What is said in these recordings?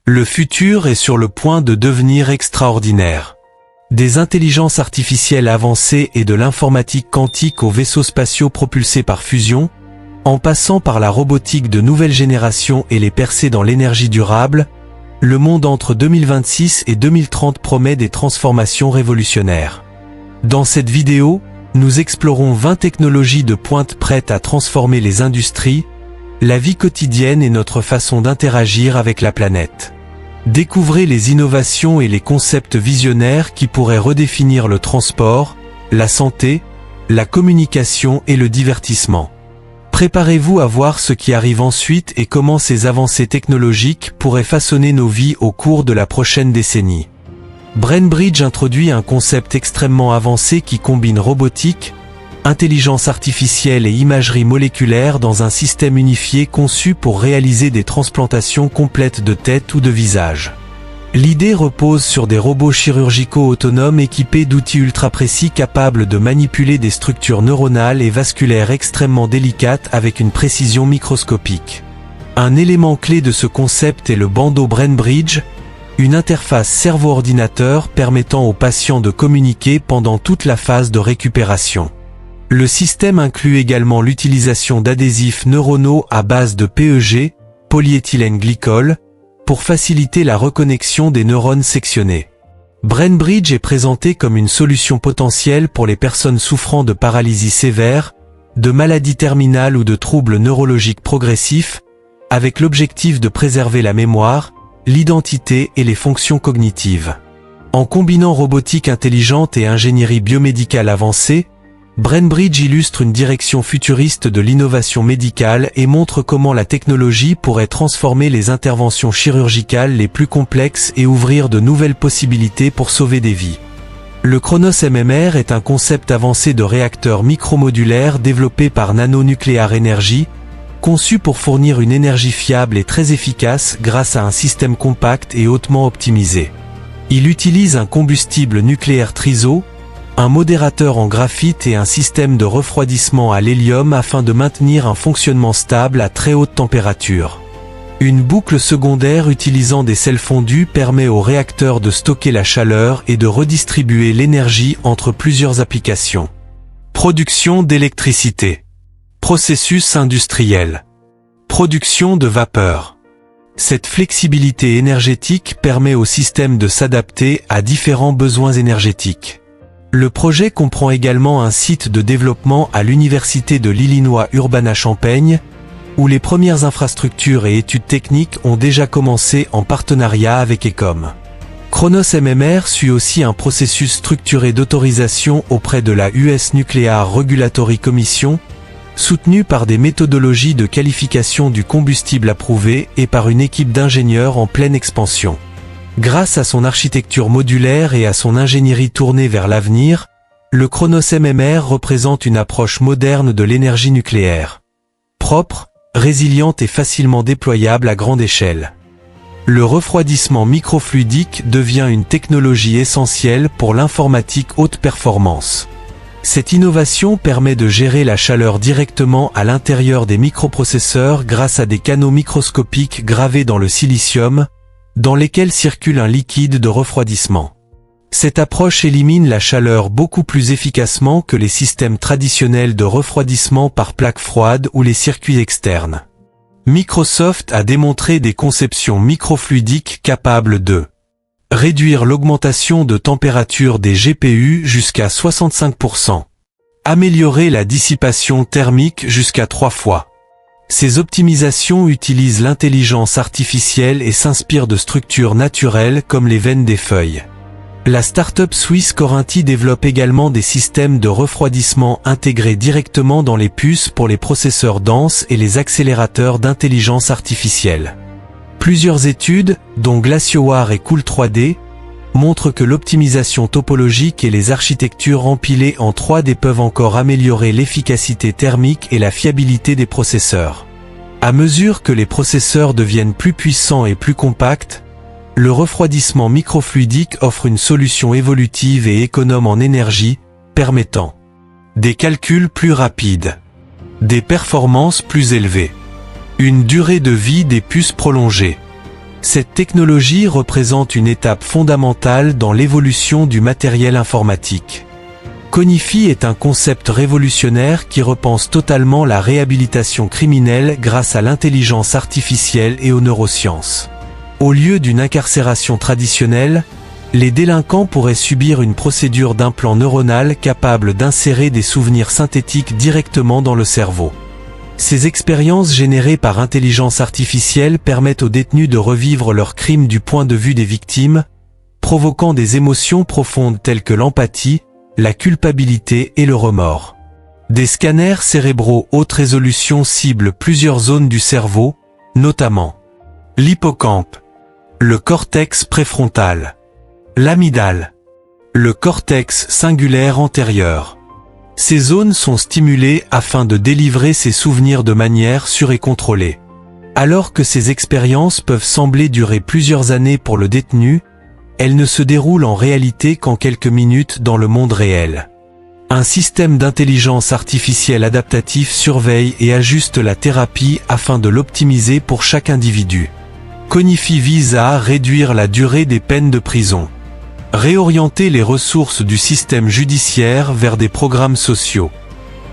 Le futur est sur le point de devenir extraordinaire. Des intelligences artificielles avancées et de l'informatique quantique aux vaisseaux spatiaux propulsés par fusion, en passant par la robotique de nouvelle génération et les percées dans l'énergie durable, le monde entre 2026 et 2030 promet des transformations révolutionnaires. Dans cette vidéo, nous explorons 20 technologies de pointe prêtes à transformer les industries, la vie quotidienne et notre façon d'interagir avec la planète. Découvrez les innovations et les concepts visionnaires qui pourraient redéfinir le transport, la santé, la communication et le divertissement. Préparez-vous à voir ce qui arrive ensuite et comment ces avancées technologiques pourraient façonner nos vies au cours de la prochaine décennie. BrainBridge introduit un concept extrêmement avancé qui combine robotique, intelligence artificielle et imagerie moléculaire dans un système unifié conçu pour réaliser des transplantations complètes de tête ou de visage. L'idée repose sur des robots chirurgicaux autonomes équipés d'outils ultra précis capables de manipuler des structures neuronales et vasculaires extrêmement délicates avec une précision microscopique. Un élément clé de ce concept est le bandeau BrainBridge, une interface cerveau-ordinateur permettant aux patients de communiquer pendant toute la phase de récupération. Le système inclut également l'utilisation d'adhésifs neuronaux à base de PEG, polyéthylène glycol, pour faciliter la reconnexion des neurones sectionnés. BrainBridge est présenté comme une solution potentielle pour les personnes souffrant de paralysie sévère, de maladies terminales ou de troubles neurologiques progressifs, avec l'objectif de préserver la mémoire, l'identité et les fonctions cognitives. En combinant robotique intelligente et ingénierie biomédicale avancée, BrainBridge illustre une direction futuriste de l'innovation médicale et montre comment la technologie pourrait transformer les interventions chirurgicales les plus complexes et ouvrir de nouvelles possibilités pour sauver des vies. Le Chronos MMR est un concept avancé de réacteur micromodulaire développé par Nano Nuclear Energy, conçu pour fournir une énergie fiable et très efficace grâce à un système compact et hautement optimisé. Il utilise un combustible nucléaire TRISO, un modérateur en graphite et un système de refroidissement à l'hélium afin de maintenir un fonctionnement stable à très haute température. Une boucle secondaire utilisant des sels fondus permet au réacteur de stocker la chaleur et de redistribuer l'énergie entre plusieurs applications. Production d'électricité. Processus industriel. Production de vapeur. Cette flexibilité énergétique permet au système de s'adapter à différents besoins énergétiques. Le projet comprend également un site de développement à l'Université de l'Illinois Urbana-Champaign, où les premières infrastructures et études techniques ont déjà commencé en partenariat avec Ecom. Chronos MMR suit aussi un processus structuré d'autorisation auprès de la US Nuclear Regulatory Commission, soutenu par des méthodologies de qualification du combustible approuvées et par une équipe d'ingénieurs en pleine expansion. Grâce à son architecture modulaire et à son ingénierie tournée vers l'avenir, le Chronos MMR représente une approche moderne de l'énergie nucléaire. Propre, résiliente et facilement déployable à grande échelle. Le refroidissement microfluidique devient une technologie essentielle pour l'informatique haute performance. Cette innovation permet de gérer la chaleur directement à l'intérieur des microprocesseurs grâce à des canaux microscopiques gravés dans le silicium, dans lesquels circule un liquide de refroidissement. Cette approche élimine la chaleur beaucoup plus efficacement que les systèmes traditionnels de refroidissement par plaque froide ou les circuits externes. Microsoft a démontré des conceptions microfluidiques capables de réduire l'augmentation de température des GPU jusqu'à 65%, améliorer la dissipation thermique jusqu'à 3 fois. Ces optimisations utilisent l'intelligence artificielle et s'inspirent de structures naturelles comme les veines des feuilles. La start-up suisse Corinthi développe également des systèmes de refroidissement intégrés directement dans les puces pour les processeurs denses et les accélérateurs d'intelligence artificielle. Plusieurs études, dont GlacioWare et Cool3D, montrent que l'optimisation topologique et les architectures empilées en 3D peuvent encore améliorer l'efficacité thermique et la fiabilité des processeurs. À mesure que les processeurs deviennent plus puissants et plus compacts, le refroidissement microfluidique offre une solution évolutive et économe en énergie, permettant des calculs plus rapides, des performances plus élevées, une durée de vie des puces prolongée. Cette technologie représente une étape fondamentale dans l'évolution du matériel informatique. Cognifi est un concept révolutionnaire qui repense totalement la réhabilitation criminelle grâce à l'intelligence artificielle et aux neurosciences. Au lieu d'une incarcération traditionnelle, les délinquants pourraient subir une procédure d'implant neuronal capable d'insérer des souvenirs synthétiques directement dans le cerveau. Ces expériences générées par intelligence artificielle permettent aux détenus de revivre leurs crimes du point de vue des victimes, provoquant des émotions profondes telles que l'empathie, la culpabilité et le remords. Des scanners cérébraux haute résolution ciblent plusieurs zones du cerveau, notamment l'hippocampe, le cortex préfrontal, l'amygdale, le cortex singulaire antérieur. Ces zones sont stimulées afin de délivrer ces souvenirs de manière sûre et contrôlée. Alors que ces expériences peuvent sembler durer plusieurs années pour le détenu, elles ne se déroulent en réalité qu'en quelques minutes dans le monde réel. Un système d'intelligence artificielle adaptatif surveille et ajuste la thérapie afin de l'optimiser pour chaque individu. Cognifi vise à réduire la durée des peines de prison, réorienter les ressources du système judiciaire vers des programmes sociaux.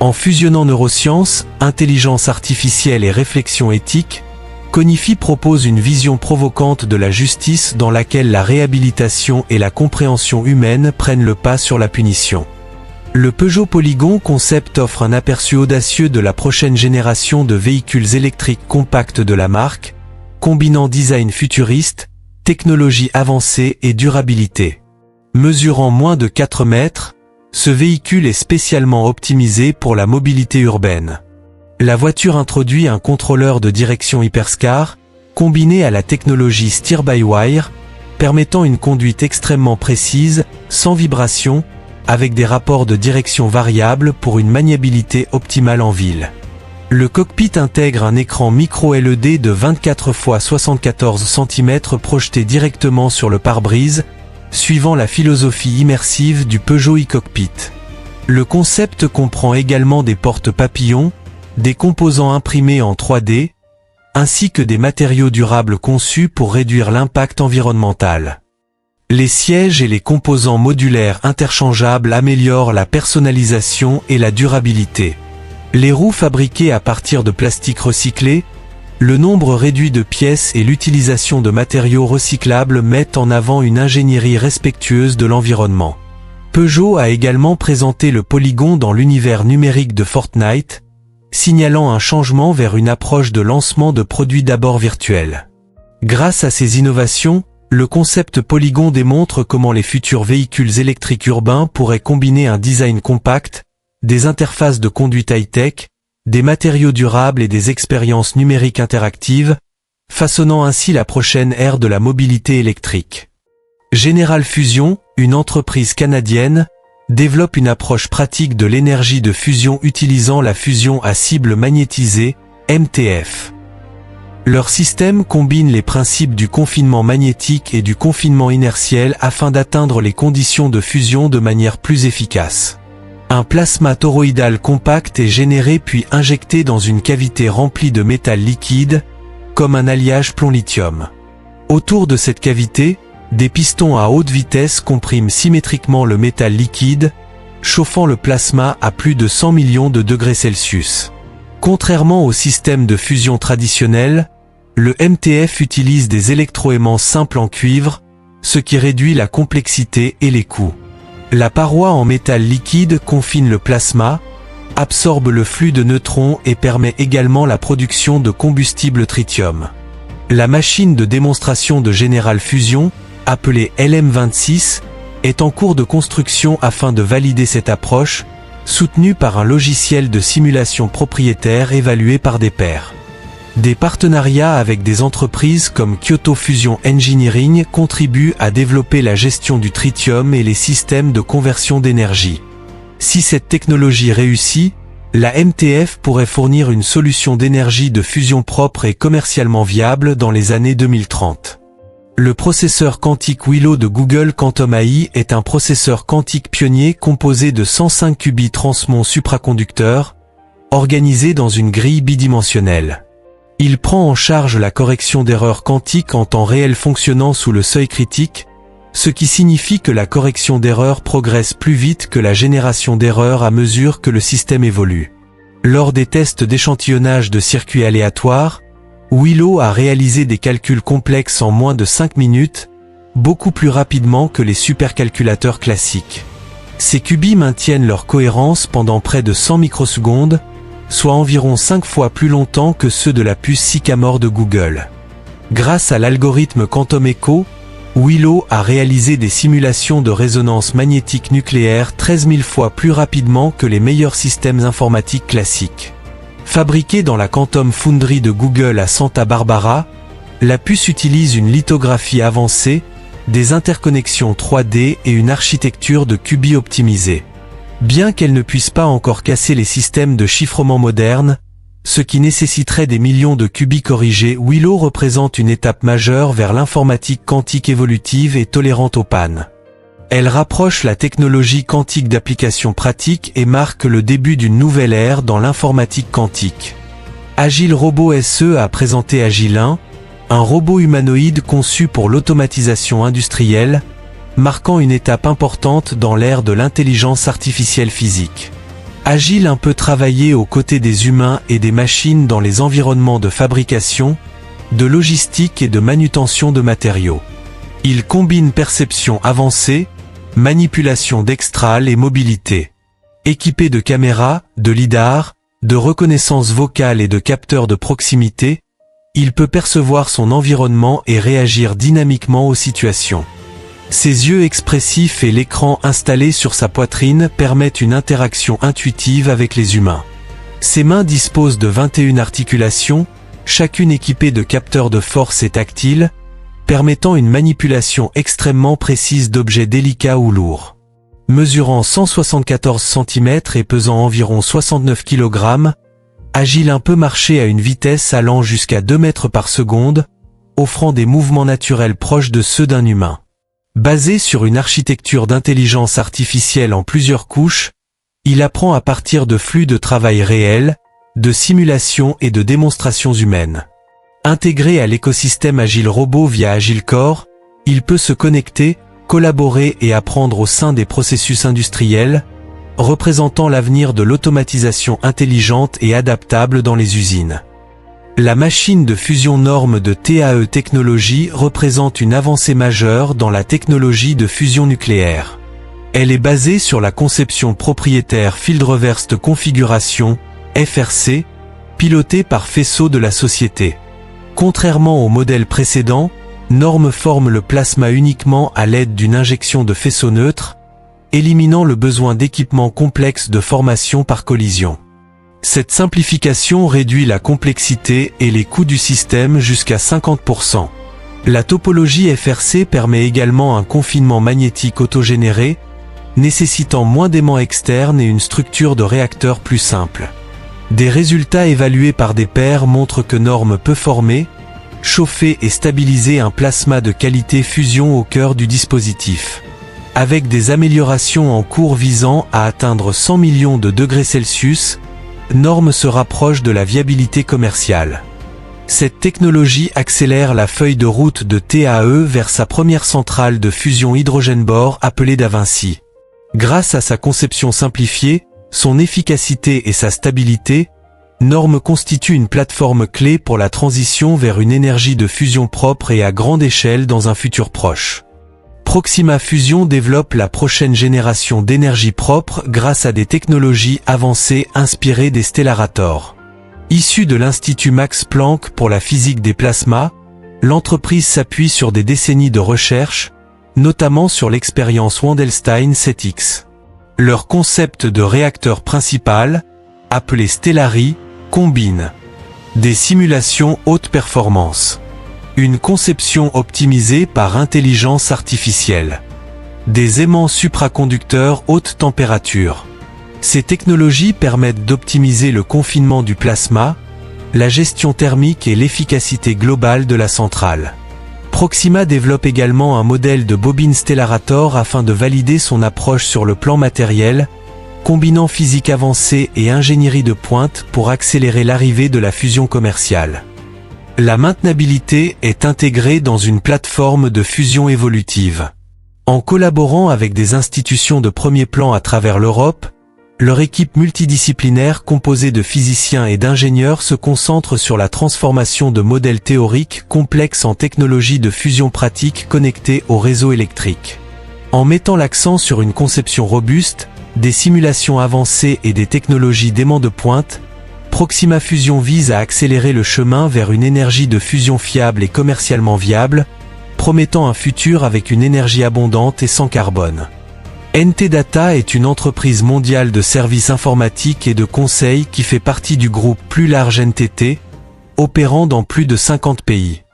En fusionnant neurosciences, intelligence artificielle et réflexion éthique, Cognifi propose une vision provocante de la justice dans laquelle la réhabilitation et la compréhension humaine prennent le pas sur la punition. Le Peugeot Polygon concept offre un aperçu audacieux de la prochaine génération de véhicules électriques compacts de la marque, combinant design futuriste, technologie avancée et durabilité. Mesurant moins de 4 mètres, ce véhicule est spécialement optimisé pour la mobilité urbaine. La voiture introduit un contrôleur de direction Hyperscar, combiné à la technologie Steer-by-Wire, permettant une conduite extrêmement précise, sans vibration, avec des rapports de direction variables pour une maniabilité optimale en ville. Le cockpit intègre un écran micro-LED de 24 x 74 cm projeté directement sur le pare-brise, suivant la philosophie immersive du Peugeot e-Cockpit. Le concept comprend également des portes papillons, des composants imprimés en 3D, ainsi que des matériaux durables conçus pour réduire l'impact environnemental. Les sièges et les composants modulaires interchangeables améliorent la personnalisation et la durabilité. Les roues fabriquées à partir de plastique recyclé, le nombre réduit de pièces et l'utilisation de matériaux recyclables mettent en avant une ingénierie respectueuse de l'environnement. Peugeot a également présenté le Polygon dans l'univers numérique de Fortnite, signalant un changement vers une approche de lancement de produits d'abord virtuels. Grâce à ces innovations, le concept Polygon démontre comment les futurs véhicules électriques urbains pourraient combiner un design compact, des interfaces de conduite high-tech, des matériaux durables et des expériences numériques interactives, façonnant ainsi la prochaine ère de la mobilité électrique. General Fusion, une entreprise canadienne, développe une approche pratique de l'énergie de fusion utilisant la fusion à cible magnétisée, MTF. Leur système combine les principes du confinement magnétique et du confinement inertiel afin d'atteindre les conditions de fusion de manière plus efficace. Un plasma toroïdal compact est généré puis injecté dans une cavité remplie de métal liquide, comme un alliage plomb-lithium. Autour de cette cavité, des pistons à haute vitesse compriment symétriquement le métal liquide, chauffant le plasma à plus de 100 millions de degrés Celsius. Contrairement au système de fusion traditionnel, le MTF utilise des électroaimants simples en cuivre, ce qui réduit la complexité et les coûts. La paroi en métal liquide confine le plasma, absorbe le flux de neutrons et permet également la production de combustible tritium. La machine de démonstration de General Fusion, appelée LM26, est en cours de construction afin de valider cette approche, soutenue par un logiciel de simulation propriétaire évalué par des pairs. Des partenariats avec des entreprises comme Kyoto Fusion Engineering contribuent à développer la gestion du tritium et les systèmes de conversion d'énergie. Si cette technologie réussit, la MTF pourrait fournir une solution d'énergie de fusion propre et commercialement viable dans les années 2030. Le processeur quantique Willow de Google Quantum AI est un processeur quantique pionnier composé de 105 qubits transmons supraconducteurs, organisés dans une grille bidimensionnelle. Il prend en charge la correction d'erreurs quantiques en temps réel fonctionnant sous le seuil critique, ce qui signifie que la correction d'erreurs progresse plus vite que la génération d'erreurs à mesure que le système évolue. Lors des tests d'échantillonnage de circuits aléatoires, Willow a réalisé des calculs complexes en moins de 5 minutes, beaucoup plus rapidement que les supercalculateurs classiques. Ces qubits maintiennent leur cohérence pendant près de 100 microsecondes, soit environ 5 fois plus longtemps que ceux de la puce Sycamore de Google. Grâce à l'algorithme Quantum Echo, Willow a réalisé des simulations de résonance magnétique nucléaire 13 000 fois plus rapidement que les meilleurs systèmes informatiques classiques. Fabriquée dans la Quantum Foundry de Google à Santa Barbara, la puce utilise une lithographie avancée, des interconnexions 3D et une architecture de qubits optimisée. Bien qu'elle ne puisse pas encore casser les systèmes de chiffrement modernes, ce qui nécessiterait des millions de qubits corrigés, Willow représente une étape majeure vers l'informatique quantique évolutive et tolérante aux pannes. Elle rapproche la technologie quantique d'applications pratiques et marque le début d'une nouvelle ère dans l'informatique quantique. Agile Robot SE a présenté Agile 1, un robot humanoïde conçu pour l'automatisation industrielle, marquant une étape importante dans l'ère de l'intelligence artificielle physique. Agile 1 peut travailler aux côtés des humains et des machines dans les environnements de fabrication, de logistique et de manutention de matériaux. Il combine perception avancée, manipulation dextrale et mobilité. Équipé de caméras, de lidar, de reconnaissance vocale et de capteurs de proximité, il peut percevoir son environnement et réagir dynamiquement aux situations. Ses yeux expressifs et l'écran installé sur sa poitrine permettent une interaction intuitive avec les humains. Ses mains disposent de 21 articulations, chacune équipée de capteurs de force et tactiles, permettant une manipulation extrêmement précise d'objets délicats ou lourds. Mesurant 174 cm et pesant environ 69 kg, Agile 1 peut marcher à une vitesse allant jusqu'à 2 mètres par seconde, offrant des mouvements naturels proches de ceux d'un humain. Basé sur une architecture d'intelligence artificielle en plusieurs couches, il apprend à partir de flux de travail réels, de simulations et de démonstrations humaines. Intégré à l'écosystème Agile Robot via Agile Core, il peut se connecter, collaborer et apprendre au sein des processus industriels, représentant l'avenir de l'automatisation intelligente et adaptable dans les usines. La machine de fusion Norm de TAE Technologies représente une avancée majeure dans la technologie de fusion nucléaire. Elle est basée sur la conception propriétaire Field Reversed Configuration, FRC, pilotée par Faisceau de la société. Contrairement au modèle précédent, Norm forme le plasma uniquement à l'aide d'une injection de faisceau neutre, éliminant le besoin d'équipements complexes de formation par collision. Cette simplification réduit la complexité et les coûts du système jusqu'à 50%. La topologie FRC permet également un confinement magnétique autogénéré, nécessitant moins d'aimants externes et une structure de réacteur plus simple. Des résultats évalués par des pairs montrent que Norm peut former, chauffer et stabiliser un plasma de qualité fusion au cœur du dispositif. Avec des améliorations en cours visant à atteindre 100 millions de degrés Celsius, Norm se rapproche de la viabilité commerciale. Cette technologie accélère la feuille de route de TAE vers sa première centrale de fusion hydrogène-bore appelée Da Vinci. Grâce à sa conception simplifiée, son efficacité et sa stabilité, Norm constitue une plateforme clé pour la transition vers une énergie de fusion propre et à grande échelle dans un futur proche. Proxima Fusion développe la prochaine génération d'énergie propre grâce à des technologies avancées inspirées des stellarators. Issue de l'Institut Max Planck pour la physique des plasmas, l'entreprise s'appuie sur des décennies de recherche, notamment sur l'expérience Wendelstein 7X. Leur concept de réacteur principal, appelé Stellari, combine des simulations haute performance, une conception optimisée par intelligence artificielle, des aimants supraconducteurs haute température. Ces technologies permettent d'optimiser le confinement du plasma, la gestion thermique et l'efficacité globale de la centrale. Proxima développe également un modèle de bobine Stellarator afin de valider son approche sur le plan matériel, combinant physique avancée et ingénierie de pointe pour accélérer l'arrivée de la fusion commerciale. La maintenabilité est intégrée dans une plateforme de fusion évolutive. En collaborant avec des institutions de premier plan à travers l'Europe, leur équipe multidisciplinaire composée de physiciens et d'ingénieurs se concentre sur la transformation de modèles théoriques complexes en technologies de fusion pratique connectées au réseau électrique. En mettant l'accent sur une conception robuste, des simulations avancées et des technologies d'aimant de pointe, Proxima Fusion vise à accélérer le chemin vers une énergie de fusion fiable et commercialement viable, promettant un futur avec une énergie abondante et sans carbone. NT Data est une entreprise mondiale de services informatiques et de conseil qui fait partie du groupe plus large NTT, opérant dans plus de 50 pays.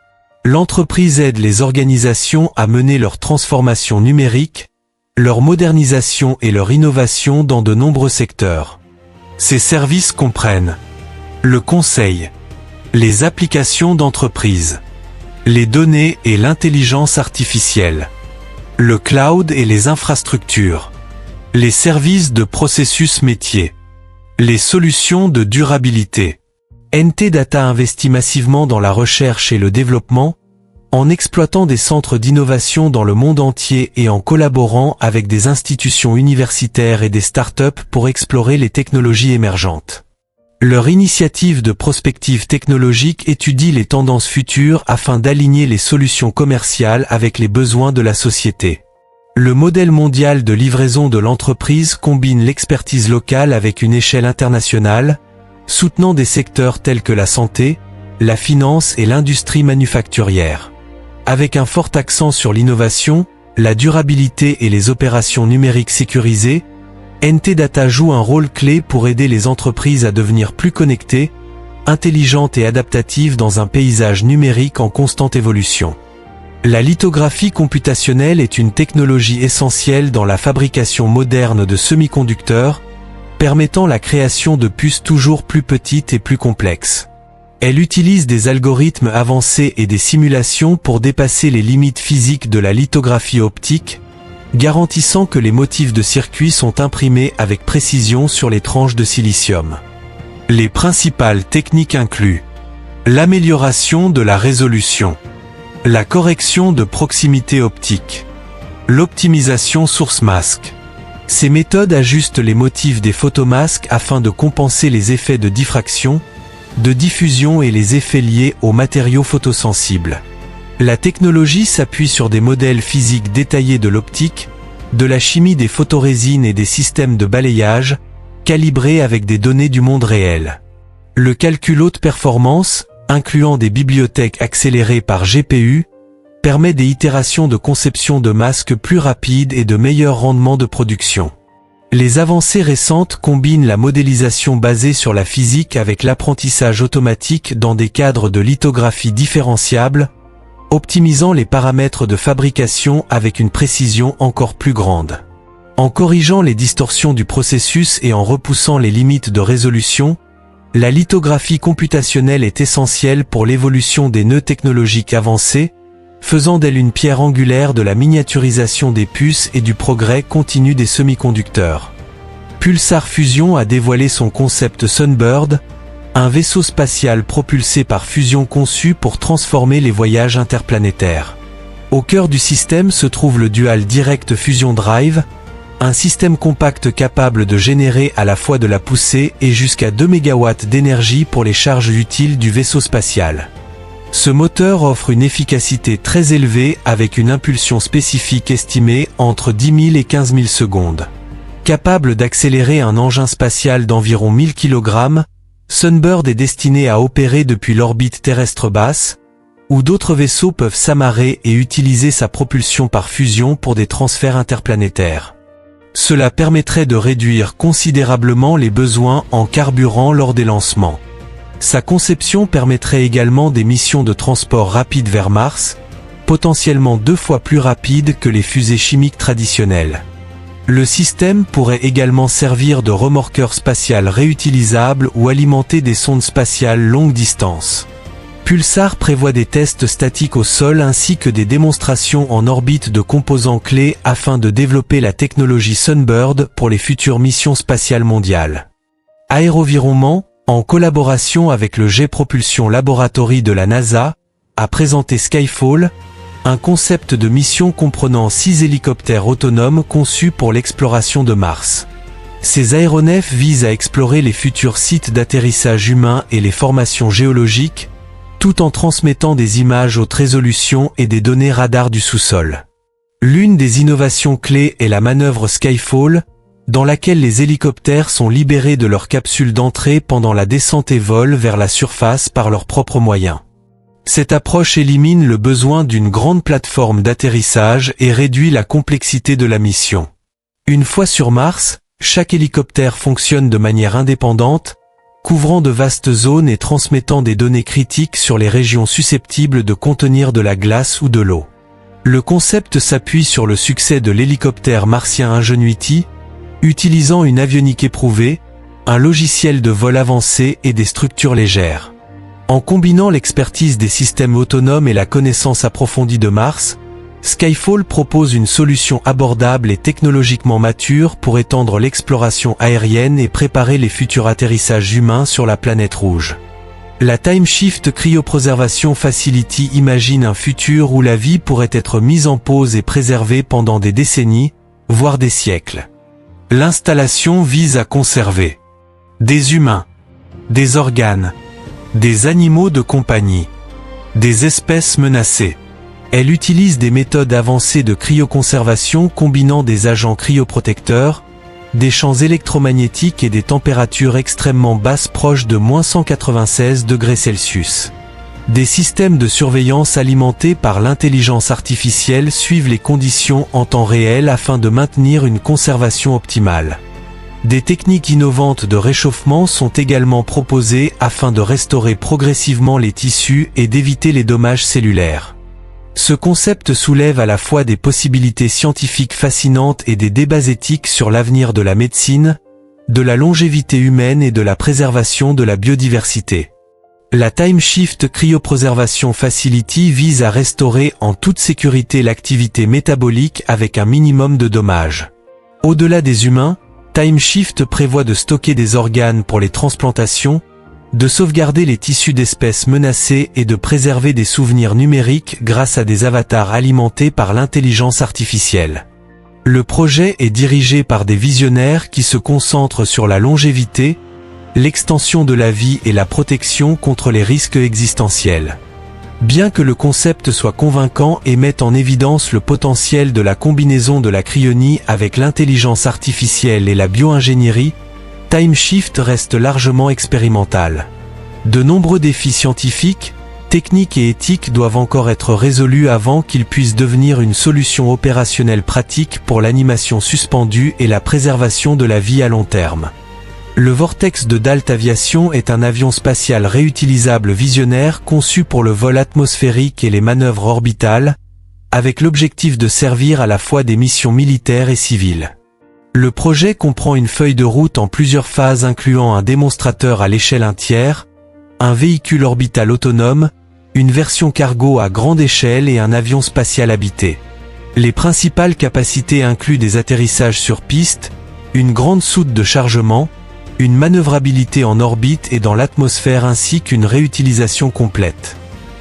L'entreprise aide les organisations à mener leur transformation numérique, leur modernisation et leur innovation dans de nombreux secteurs. Ces services comprennent le conseil, les applications d'entreprise, les données et l'intelligence artificielle, le cloud et les infrastructures, les services de processus métier, les solutions de durabilité. NT Data investit massivement dans la recherche et le développement, en exploitant des centres d'innovation dans le monde entier et en collaborant avec des institutions universitaires et des startups pour explorer les technologies émergentes. Leur initiative de prospective technologique étudie les tendances futures afin d'aligner les solutions commerciales avec les besoins de la société. Le modèle mondial de livraison de l'entreprise combine l'expertise locale avec une échelle internationale, soutenant des secteurs tels que la santé, la finance et l'industrie manufacturière. Avec un fort accent sur l'innovation, la durabilité et les opérations numériques sécurisées, NT Data joue un rôle clé pour aider les entreprises à devenir plus connectées, intelligentes et adaptatives dans un paysage numérique en constante évolution. La lithographie computationnelle est une technologie essentielle dans la fabrication moderne de semi-conducteurs, permettant la création de puces toujours plus petites et plus complexes. Elle utilise des algorithmes avancés et des simulations pour dépasser les limites physiques de la lithographie optique, garantissant que les motifs de circuit sont imprimés avec précision sur les tranches de silicium. Les principales techniques incluent l'amélioration de la résolution, la correction de proximité optique, l'optimisation source masque. Ces méthodes ajustent les motifs des photomasques afin de compenser les effets de diffraction, de diffusion et les effets liés aux matériaux photosensibles. La technologie s'appuie sur des modèles physiques détaillés de l'optique, de la chimie des photorésines et des systèmes de balayage, calibrés avec des données du monde réel. Le calcul haute performance, incluant des bibliothèques accélérées par GPU, permet des itérations de conception de masques plus rapides et de meilleurs rendements de production. Les avancées récentes combinent la modélisation basée sur la physique avec l'apprentissage automatique dans des cadres de lithographie différenciables, optimisant les paramètres de fabrication avec une précision encore plus grande. En corrigeant les distorsions du processus et en repoussant les limites de résolution, la lithographie computationnelle est essentielle pour l'évolution des nœuds technologiques avancés, faisant d'elle une pierre angulaire de la miniaturisation des puces et du progrès continu des semi-conducteurs. Pulsar Fusion a dévoilé son concept Sunbird, un vaisseau spatial propulsé par fusion conçu pour transformer les voyages interplanétaires. Au cœur du système se trouve le Dual Direct Fusion Drive, un système compact capable de générer à la fois de la poussée et jusqu'à 2 MW d'énergie pour les charges utiles du vaisseau spatial. Ce moteur offre une efficacité très élevée avec une impulsion spécifique estimée entre 10 000 et 15 000 secondes. Capable d'accélérer un engin spatial d'environ 1000 kg, Sunbird est destiné à opérer depuis l'orbite terrestre basse, où d'autres vaisseaux peuvent s'amarrer et utiliser sa propulsion par fusion pour des transferts interplanétaires. Cela permettrait de réduire considérablement les besoins en carburant lors des lancements. Sa conception permettrait également des missions de transport rapide vers Mars, potentiellement 2 fois plus rapides que les fusées chimiques traditionnelles. Le système pourrait également servir de remorqueur spatial réutilisable ou alimenter des sondes spatiales longue distance. Pulsar prévoit des tests statiques au sol ainsi que des démonstrations en orbite de composants clés afin de développer la technologie Sunbird pour les futures missions spatiales mondiales. Aérovironnement, En collaboration avec le Jet Propulsion Laboratory de la NASA, a présenté Skyfall, un concept de mission comprenant 6 hélicoptères autonomes conçus pour l'exploration de Mars. Ces aéronefs visent à explorer les futurs sites d'atterrissage humain et les formations géologiques, tout en transmettant des images haute résolution et des données radar du sous-sol. L'une des innovations clés est la manœuvre Skyfall, dans laquelle les hélicoptères sont libérés de leur capsule d'entrée pendant la descente et volent vers la surface par leurs propres moyens. Cette approche élimine le besoin d'une grande plateforme d'atterrissage et réduit la complexité de la mission. Une fois sur Mars, chaque hélicoptère fonctionne de manière indépendante, couvrant de vastes zones et transmettant des données critiques sur les régions susceptibles de contenir de la glace ou de l'eau. Le concept s'appuie sur le succès de l'hélicoptère martien Ingenuity, utilisant une avionique éprouvée, un logiciel de vol avancé et des structures légères. En combinant l'expertise des systèmes autonomes et la connaissance approfondie de Mars, Skyfall propose une solution abordable et technologiquement mature pour étendre l'exploration aérienne et préparer les futurs atterrissages humains sur la planète rouge. La Time Shift Cryopreservation Facility imagine un futur où la vie pourrait être mise en pause et préservée pendant des décennies, voire des siècles. L'installation vise à conserver des humains, des organes, des animaux de compagnie, des espèces menacées. Elle utilise des méthodes avancées de cryoconservation combinant des agents cryoprotecteurs, des champs électromagnétiques et des températures extrêmement basses proches de -196°C. Des systèmes de surveillance alimentés par l'intelligence artificielle suivent les conditions en temps réel afin de maintenir une conservation optimale. Des techniques innovantes de réchauffement sont également proposées afin de restaurer progressivement les tissus et d'éviter les dommages cellulaires. Ce concept soulève à la fois des possibilités scientifiques fascinantes et des débats éthiques sur l'avenir de la médecine, de la longévité humaine et de la préservation de la biodiversité. La Time Shift Cryopreservation Facility vise à restaurer en toute sécurité l'activité métabolique avec un minimum de dommages. Au-delà des humains, Time Shift prévoit de stocker des organes pour les transplantations, de sauvegarder les tissus d'espèces menacées et de préserver des souvenirs numériques grâce à des avatars alimentés par l'intelligence artificielle. Le projet est dirigé par des visionnaires qui se concentrent sur la longévité, l'extension de la vie et la protection contre les risques existentiels. Bien que le concept soit convaincant et mette en évidence le potentiel de la combinaison de la cryonie avec l'intelligence artificielle et la bioingénierie, Time Shift reste largement expérimental. De nombreux défis scientifiques, techniques et éthiques doivent encore être résolus avant qu'ils puissent devenir une solution opérationnelle pratique pour l'animation suspendue et la préservation de la vie à long terme. Le Vortex de Dalt Aviation est un avion spatial réutilisable visionnaire conçu pour le vol atmosphérique et les manœuvres orbitales, avec l'objectif de servir à la fois des missions militaires et civiles. Le projet comprend une feuille de route en plusieurs phases incluant un démonstrateur à l'échelle 1/3, un véhicule orbital autonome, une version cargo à grande échelle et un avion spatial habité. Les principales capacités incluent des atterrissages sur piste, une grande soute de chargement, une manœuvrabilité en orbite et dans l'atmosphère ainsi qu'une réutilisation complète.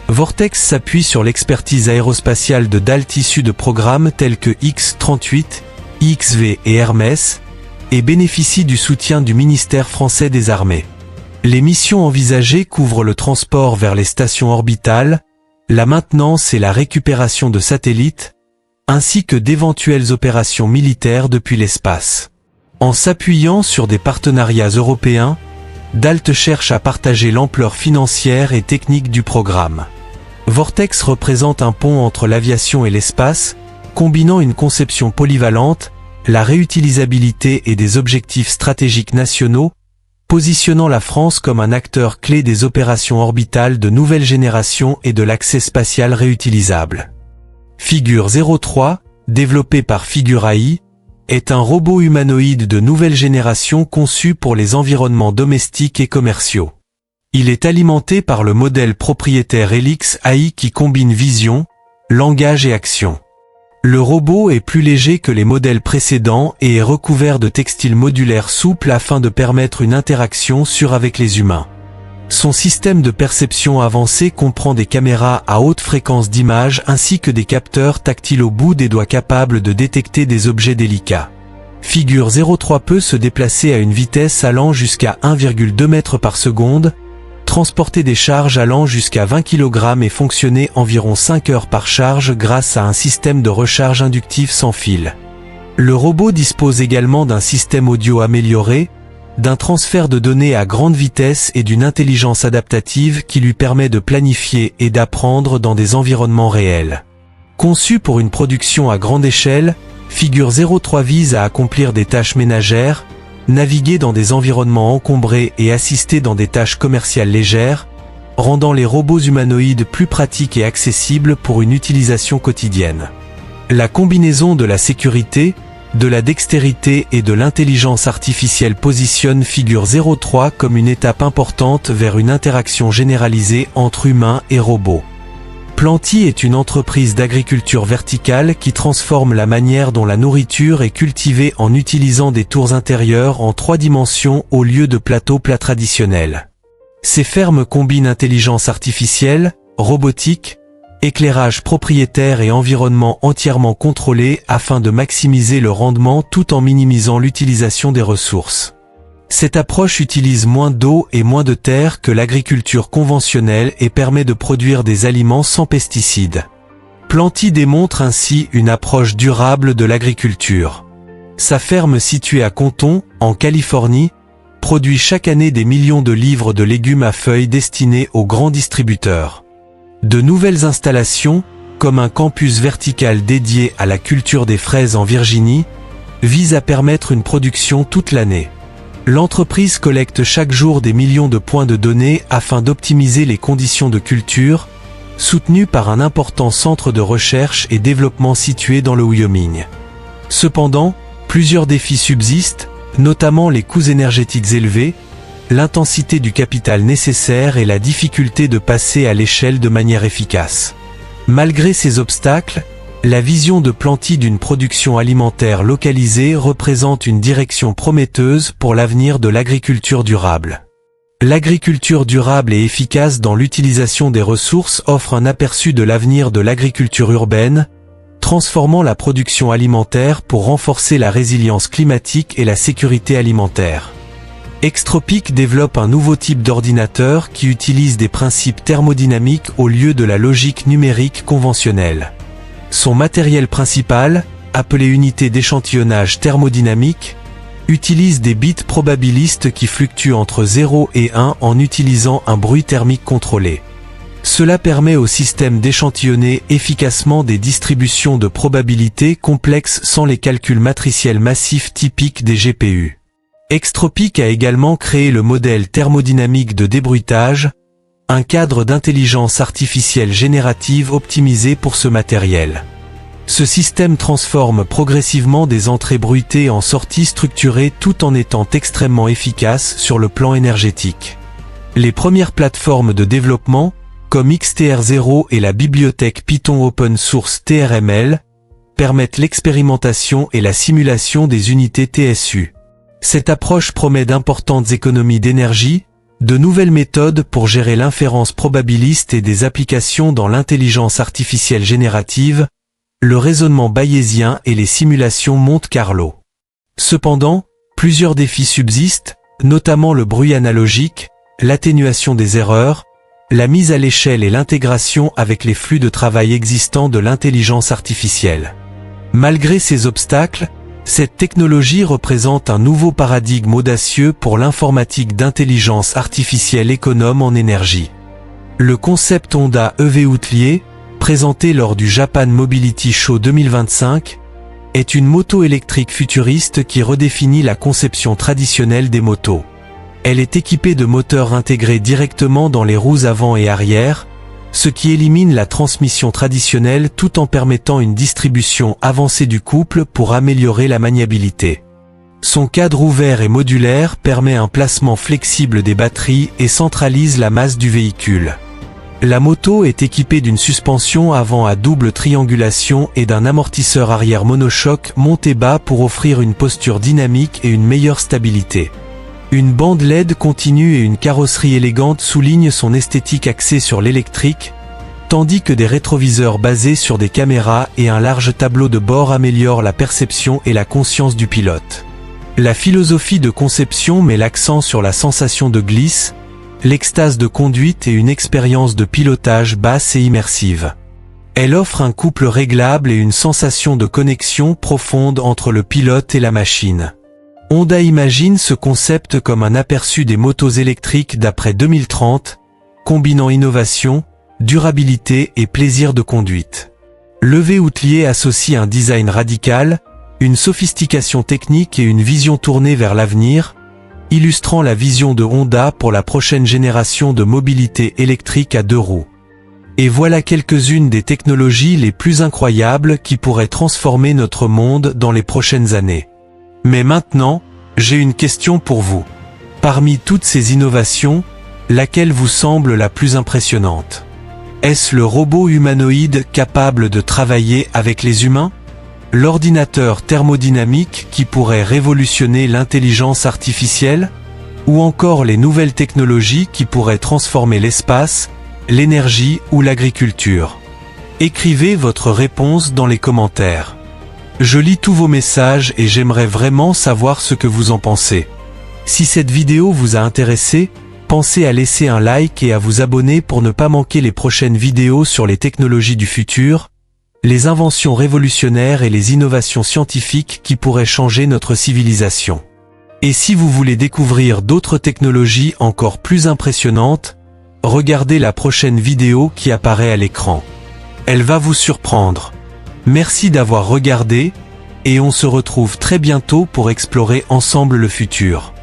Vortex s'appuie sur l'expertise aérospatiale de Dalt issue de programmes tels que X-38, IXV et Hermès, et bénéficie du soutien du ministère français des Armées. Les missions envisagées couvrent le transport vers les stations orbitales, la maintenance et la récupération de satellites, ainsi que d'éventuelles opérations militaires depuis l'espace. En s'appuyant sur des partenariats européens, Dalt cherche à partager l'ampleur financière et technique du programme. Vortex représente un pont entre l'aviation et l'espace, combinant une conception polyvalente, la réutilisabilité et des objectifs stratégiques nationaux, positionnant la France comme un acteur clé des opérations orbitales de nouvelle génération et de l'accès spatial réutilisable. Figure 03, développé par Figure AI, est un robot humanoïde de nouvelle génération conçu pour les environnements domestiques et commerciaux. Il est alimenté par le modèle propriétaire Helix AI qui combine vision, langage et action. Le robot est plus léger que les modèles précédents et est recouvert de textiles modulaires souples afin de permettre une interaction sûre avec les humains. Son système de perception avancé comprend des caméras à haute fréquence d'image ainsi que des capteurs tactiles au bout des doigts capables de détecter des objets délicats. Figure 03 peut se déplacer à une vitesse allant jusqu'à 1,2 m par seconde, transporter des charges allant jusqu'à 20 kg et fonctionner environ 5 heures par charge grâce à un système de recharge inductif sans fil. Le robot dispose également d'un système audio amélioré, d'un transfert de données à grande vitesse et d'une intelligence adaptative qui lui permet de planifier et d'apprendre dans des environnements réels. Conçu pour une production à grande échelle, Figure 03 vise à accomplir des tâches ménagères, naviguer dans des environnements encombrés et assister dans des tâches commerciales légères, rendant les robots humanoïdes plus pratiques et accessibles pour une utilisation quotidienne. La combinaison de la sécurité, de la dextérité et de l'intelligence artificielle positionne Figure 03 comme une étape importante vers une interaction généralisée entre humains et robots. Planty est une entreprise d'agriculture verticale qui transforme la manière dont la nourriture est cultivée en utilisant des tours intérieures en 3 dimensions au lieu de plateaux plats traditionnels. Ces fermes combinent intelligence artificielle, robotique, éclairage propriétaire et environnement entièrement contrôlé afin de maximiser le rendement tout en minimisant l'utilisation des ressources. Cette approche utilise moins d'eau et moins de terre que l'agriculture conventionnelle et permet de produire des aliments sans pesticides. Planty démontre ainsi une approche durable de l'agriculture. Sa ferme située à Compton, en Californie, produit chaque année des millions de livres de légumes à feuilles destinés aux grands distributeurs. De nouvelles installations, comme un campus vertical dédié à la culture des fraises en Virginie, visent à permettre une production toute l'année. L'entreprise collecte chaque jour des millions de points de données afin d'optimiser les conditions de culture, soutenue par un important centre de recherche et développement situé dans le Wyoming. Cependant, plusieurs défis subsistent, notamment les coûts énergétiques élevés, l'intensité du capital nécessaire et la difficulté de passer à l'échelle de manière efficace. Malgré ces obstacles, la vision de Planty d'une production alimentaire localisée représente une direction prometteuse pour l'avenir de l'agriculture durable. L'agriculture durable et efficace dans l'utilisation des ressources offre un aperçu de l'avenir de l'agriculture urbaine, transformant la production alimentaire pour renforcer la résilience climatique et la sécurité alimentaire. Extropic développe un nouveau type d'ordinateur qui utilise des principes thermodynamiques au lieu de la logique numérique conventionnelle. Son matériel principal, appelé unité d'échantillonnage thermodynamique, utilise des bits probabilistes qui fluctuent entre 0 et 1 en utilisant un bruit thermique contrôlé. Cela permet au système d'échantillonner efficacement des distributions de probabilités complexes sans les calculs matriciels massifs typiques des GPU. Extropic a également créé le modèle thermodynamique de débruitage, un cadre d'intelligence artificielle générative optimisé pour ce matériel. Ce système transforme progressivement des entrées bruitées en sorties structurées tout en étant extrêmement efficace sur le plan énergétique. Les premières plateformes de développement, comme XTR0 et la bibliothèque Python Open Source TRML, permettent l'expérimentation et la simulation des unités TSU. Cette approche promet d'importantes économies d'énergie, de nouvelles méthodes pour gérer l'inférence probabiliste et des applications dans l'intelligence artificielle générative, le raisonnement bayésien et les simulations Monte-Carlo. Cependant, plusieurs défis subsistent, notamment le bruit analogique, l'atténuation des erreurs, la mise à l'échelle et l'intégration avec les flux de travail existants de l'intelligence artificielle. Malgré ces obstacles, cette technologie représente un nouveau paradigme audacieux pour l'informatique d'intelligence artificielle économe en énergie. Le concept Honda EV Outlier, présenté lors du Japan Mobility Show 2025, est une moto électrique futuriste qui redéfinit la conception traditionnelle des motos. Elle est équipée de moteurs intégrés directement dans les roues avant et arrière, ce qui élimine la transmission traditionnelle tout en permettant une distribution avancée du couple pour améliorer la maniabilité. Son cadre ouvert et modulaire permet un placement flexible des batteries et centralise la masse du véhicule. La moto est équipée d'une suspension avant à double triangulation et d'un amortisseur arrière monochoc monté bas pour offrir une posture dynamique et une meilleure stabilité. Une bande LED continue et une carrosserie élégante soulignent son esthétique axée sur l'électrique, tandis que des rétroviseurs basés sur des caméras et un large tableau de bord améliorent la perception et la conscience du pilote. La philosophie de conception met l'accent sur la sensation de glisse, l'extase de conduite et une expérience de pilotage basse et immersive. Elle offre un couple réglable et une sensation de connexion profonde entre le pilote et la machine. Honda imagine ce concept comme un aperçu des motos électriques d'après 2030, combinant innovation, durabilité et plaisir de conduite. Le V-Outlier associe un design radical, une sophistication technique et une vision tournée vers l'avenir, illustrant la vision de Honda pour la prochaine génération de mobilité électrique à 2 roues. Et voilà quelques-unes des technologies les plus incroyables qui pourraient transformer notre monde dans les prochaines années. Mais maintenant, j'ai une question pour vous. Parmi toutes ces innovations, laquelle vous semble la plus impressionnante ? Est-ce le robot humanoïde capable de travailler avec les humains ? L'ordinateur thermodynamique qui pourrait révolutionner l'intelligence artificielle ? Ou encore les nouvelles technologies qui pourraient transformer l'espace, l'énergie ou l'agriculture ? Écrivez votre réponse dans les commentaires. Je lis tous vos messages et j'aimerais vraiment savoir ce que vous en pensez. Si cette vidéo vous a intéressé, pensez à laisser un like et à vous abonner pour ne pas manquer les prochaines vidéos sur les technologies du futur, les inventions révolutionnaires et les innovations scientifiques qui pourraient changer notre civilisation. Et si vous voulez découvrir d'autres technologies encore plus impressionnantes, regardez la prochaine vidéo qui apparaît à l'écran. Elle va vous surprendre. Merci d'avoir regardé, et on se retrouve très bientôt pour explorer ensemble le futur.